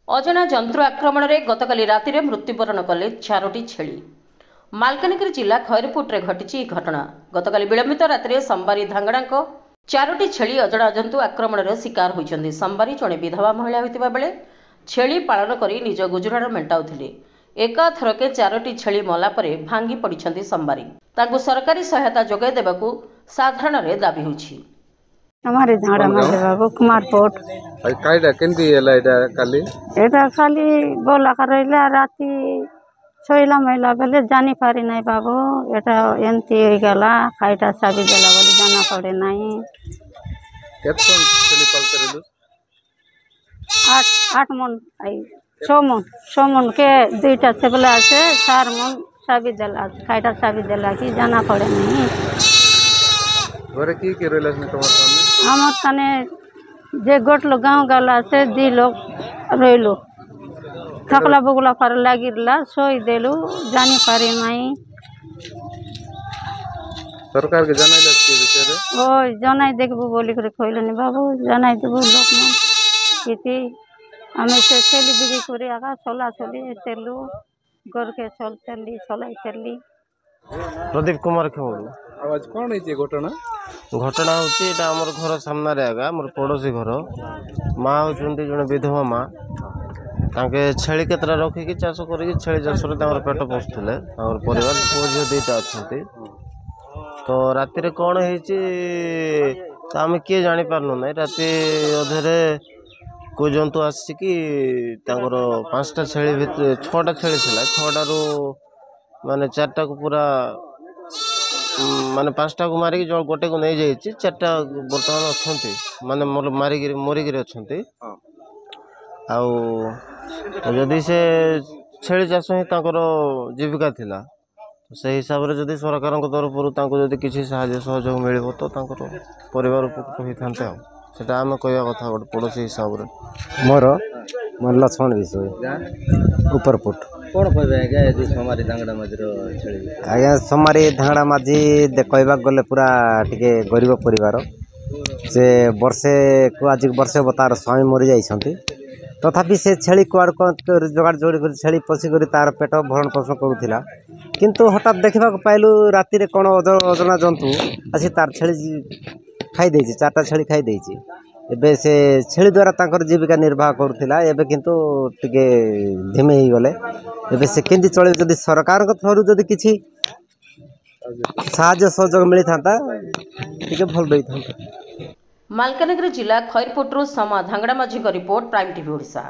अजना जंतु आक्रमण में गतकाली राति मृत्युवरण कले 4टी छेली। मालकानगिरी जिला खैरपुटे घटी घटना। गतकाली विलंबित राति संबारी धांगड़ा 4टी छेली अजना जंतु आक्रमण शिकार होती। संबारी जड़े विधवा महिला होता बेले छेली पालन कर निज गुजराण मेटाउले। एकाथरके 4टी छेली मला परे भांगी पड़ती संबारी। तांको सरकारी सहायता जोगाई देवाकू साधारण दाबी होछि। हमारे झाड़ा में बाबू कुमारपोट काईटा केंदी एला एटा खाली बोला करैला राती सोइला महिला बेले जानी पारी नहीं बाबू एटा एंती हो गला काईटा साबी देला बोली जाना पड़े नहीं। केतन चली पाल करेलु 8 मन आई 6 मन के दुईटा सेबला से 4 मन साबी देला काईटा साबी देला कि जाना पड़े नहीं। घरे की रहला ने तोमार सामने हमर तने जे गोटलो गाँव गला से 2 लोग रहिलो थकला बुगला पर लागिरला सोई देलु जानी पारी नहीं। सरकार के जनाइला के विषय ओय जनाई देखबो बोली करे कहलनि बाबू जनाई देबो लोक मन किति हमें से सेली बिगी करे आगा सोला सोली तेलु घर के चल तेली सोलाई तेली। प्रदीप कुमार खेमू। आवाज कौन है घटना घटना होची एटा हमर घर सामना रे आगा मोर पड़ोसी घर माँ होचुंती जने विधवा माँ तांके छेली केतरा रखी कि चाष करी छेली चाष रे तांकर पेट पोषुले और परिवार पुओ झियो दुईटा अछंती। तो राति रे कोन हेची त हम के जानि पारनु नै राति अधरे को जंतु आसी कि तांकर 5टा छेली भितर 6टा छेली थिला 6टा रो माने 4टा को पूरा माने 5टा को मारी जो गोटे को नहीं जाइए 4टा बर्तमान अच्छे माने मारिक मरिक अच्छा आदि से छेली चाष ही जीविका थिला से हिसाब से जदि सरकार तरफ किसी साहाय्य सहयोग मिल तो परिवार उपकृत होता है आम कह कथा गोटे पड़ोसी हिसाब से मोर लक्ष्मण विषय उपरपुट कौन कहे सोमारी धांगड़ा माझी आज्ञा सोमारी धांगड़ा माझी कहवाक गले पूरा टिके गरीब परिवार से वर्षे को आज वर्षे तार स्वामी मरी जाइछंती तथापि से छेली कुआड़ जोगाड़ जोड़ी कर छेली पशिक तार पेट भरण पोषण करूला किंतु हठात देखा पाइलु राति रे कौन अजना जंतु आसी तार छेली खाई देछि 4टा छेली खाई देछि। एबे से छेली द्वारा तांकर जीविका निर्वाह करूला एबे किंतु टिके धिमे ही गले एबे से केंदी चले जदि सरकार को थरु जदि किछि साहाय्य सहयोग मिली थांता टिके भल रही थांता। मालकानगिरी जिला खैरपुटरू समा धांगड़ा माझी रिपोर्ट प्राइम टीवी ओडिशा।